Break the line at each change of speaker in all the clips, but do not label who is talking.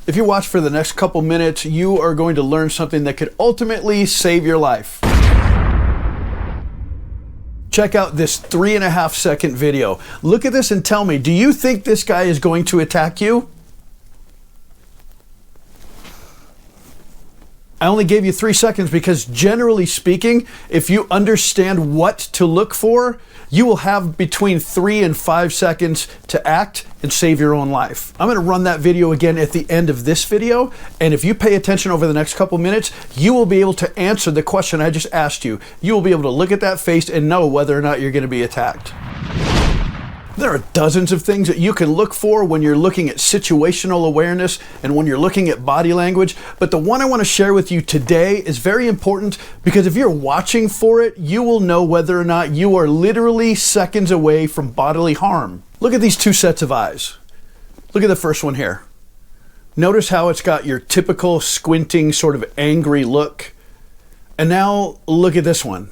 If you watch for the next couple minutes, you are going to learn something that could ultimately save your life. Check out this 3.5-second video. Look at this and tell me, do you think this guy is going to attack you? I only gave you 3 seconds because generally speaking, if you understand what to look for, you will have between 3 and 5 seconds to act and save your own life. I'm gonna run that video again at the end of this video, and if you pay attention over the next couple minutes, you will be able to answer the question I just asked you. You will be able to look at that face and know whether or not you're gonna be attacked. There are dozens of things that you can look for when you're looking at situational awareness and when you're looking at body language, but the one I want to share with you today is very important because if you're watching for it, you will know whether or not you are literally seconds away from bodily harm. Look at these 2 sets of eyes. Look at the first one here. Notice how it's got your typical squinting sort of angry look. And now look at this one.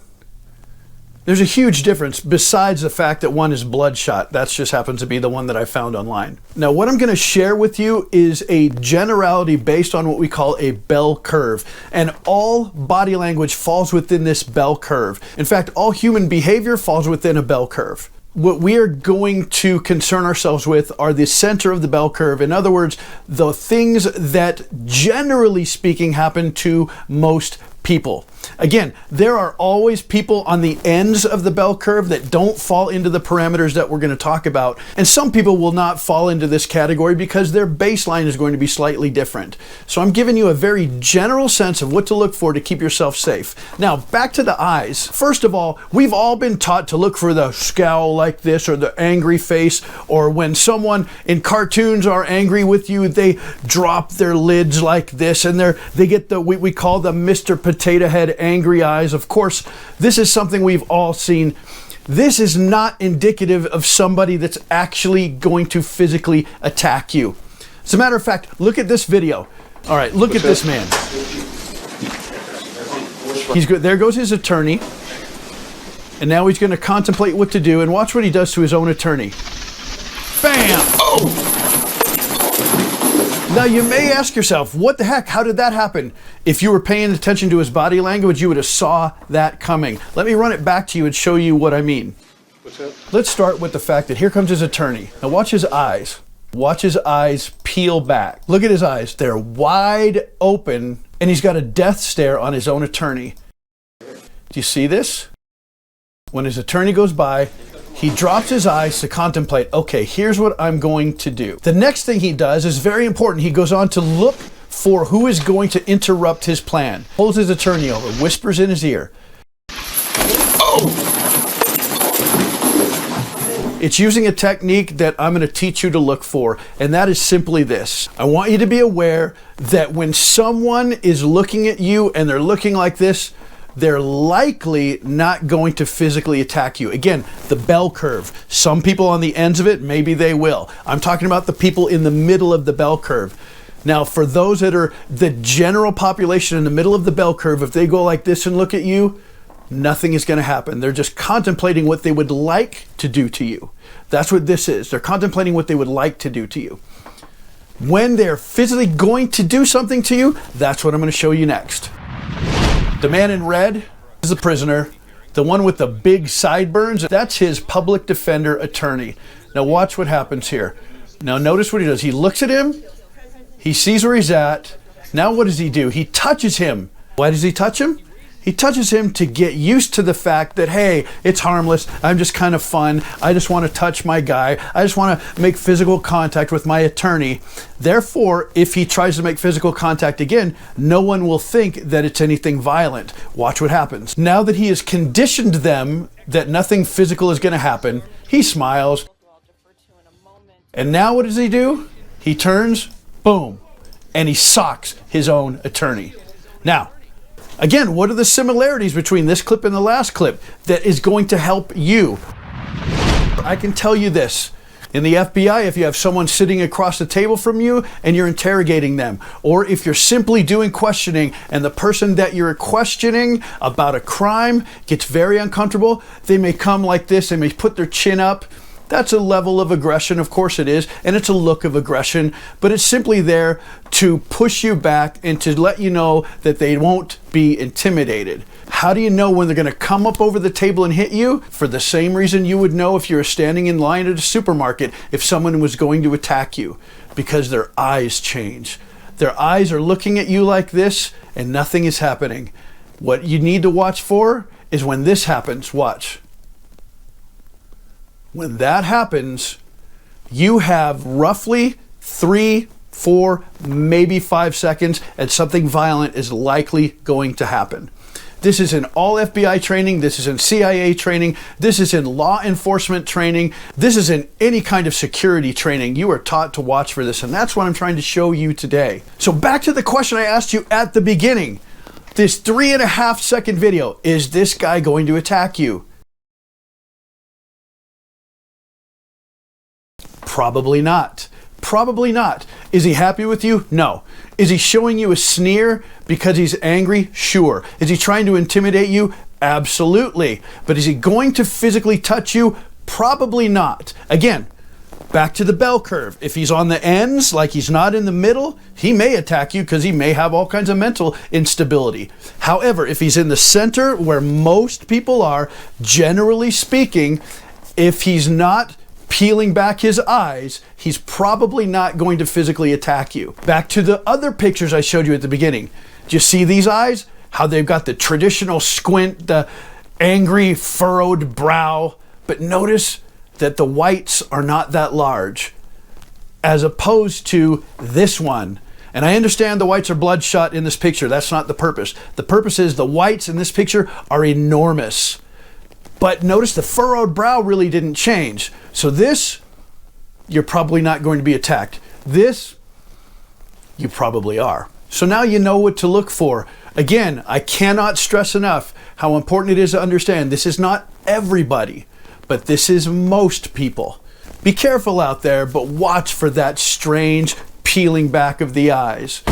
There's a huge difference besides the fact that one is bloodshot. That just happens to be the one that I found online. Now, what I'm going to share with you is a generality based on what we call a bell curve. And all body language falls within this bell curve. In fact, all human behavior falls within a bell curve. What we are going to concern ourselves with are the center of the bell curve. In other words, the things that generally speaking happen to most people. Again, there are always people on the ends of the bell curve that don't fall into the parameters that we're going to talk about. And some people will not fall into this category because their baseline is going to be slightly different. So I'm giving you a very general sense of what to look for to keep yourself safe. Now, back to the eyes. First of all, we've all been taught to look for the scowl like this or the angry face, or when someone in cartoons are angry with you, they drop their lids like this and they get the, we call the Mr. Potato Head angry eyes. Of course, this is something we've all seen. This is not indicative of somebody that's actually going to physically attack you. As a matter of fact, look at this video. All right, look at this man. He's good. There goes his attorney. And now he's going to contemplate what to do, and watch what he does to his own attorney. Bam! Oh! Now you may ask yourself, what the heck? How did that happen? If you were paying attention to his body language, you would have saw that coming. Let me run it back to you and show you what I mean.
What's that?
Let's start with the fact that here comes his attorney. Now watch his eyes. Watch his eyes peel back. Look at his eyes. They're wide open, and he's got a death stare on his own attorney. Do you see this? When his attorney goes by, he drops his eyes to contemplate, okay, here's what I'm going to do. The next thing he does is very important. He goes on to look for who is going to interrupt his plan. Pulls his attorney over, whispers in his ear. Oh! It's using a technique that I'm going to teach you to look for, and that is simply this. I want you to be aware that when someone is looking at you and they're looking like this, they're likely not going to physically attack you. Again, the bell curve. Some people on the ends of it, maybe they will. I'm talking about the people in the middle of the bell curve. Now, for those that are the general population in the middle of the bell curve, if they go like this and look at you, nothing is going to happen. They're just contemplating what they would like to do to you. That's what this is. They're contemplating what they would like to do to you. When they're physically going to do something to you, that's what I'm going to show you next. The man in red is the prisoner. The one with the big sideburns, that's his public defender attorney. Now watch what happens here. Now notice what he does. He looks at him. He sees where he's at. Now what does he do? He touches him. Why does he touch him? He touches him to get used to the fact that, hey, it's harmless. I'm just kind of fun. I just want to touch my guy. I just want to make physical contact with my attorney. Therefore, if he tries to make physical contact again, no one will think that it's anything violent. Watch what happens. Now that he has conditioned them that nothing physical is going to happen, he smiles. And now what does he do? He turns, boom, and he socks his own attorney. Now, again, what are the similarities between this clip and the last clip that is going to help you? I can tell you this. In the FBI, if you have someone sitting across the table from you and you're interrogating them, or if you're simply doing questioning and the person that you're questioning about a crime gets very uncomfortable, they may come like this, they may put their chin up, That's a level of aggression, of course it is, and it's a look of aggression, but it's simply there to push you back and to let you know that they won't be intimidated. How do you know when they're going to come up over the table and hit you? For the same reason you would know if you were standing in line at a supermarket if someone was going to attack you, because their eyes change. Their eyes are looking at you like this and nothing is happening. What you need to watch for is when this happens. Watch. When that happens, you have roughly 3, 4, maybe 5 seconds, and something violent is likely going to happen. This is in all FBI training, this is in CIA training, this is in law enforcement training, this is in any kind of security training. You are taught to watch for this, and that's what I'm trying to show you today. So back to the question I asked you at the beginning. This 3.5 second video, is this guy going to attack you? Probably not. Probably not. Is he happy with you? No. Is he showing you a sneer because he's angry? Sure. Is he trying to intimidate you? Absolutely. But is he going to physically touch you? Probably not. Again, back to the bell curve. If he's on the ends, like he's not in the middle, he may attack you because he may have all kinds of mental instability. However, if he's in the center where most people are, generally speaking, if he's not peeling back his eyes, he's probably not going to physically attack you. Back to the other pictures I showed you at the beginning. Do you see these eyes? How they've got the traditional squint, the angry furrowed brow, but notice that the whites are not that large, as opposed to this one. And I understand the whites are bloodshot in this picture. That's not the purpose. The purpose is the whites in this picture are enormous. But notice the furrowed brow really didn't change. So this, you're probably not going to be attacked. This, you probably are. So now you know what to look for. Again, I cannot stress enough how important it is to understand this is not everybody, but this is most people. Be careful out there, but watch for that strange peeling back of the eyes.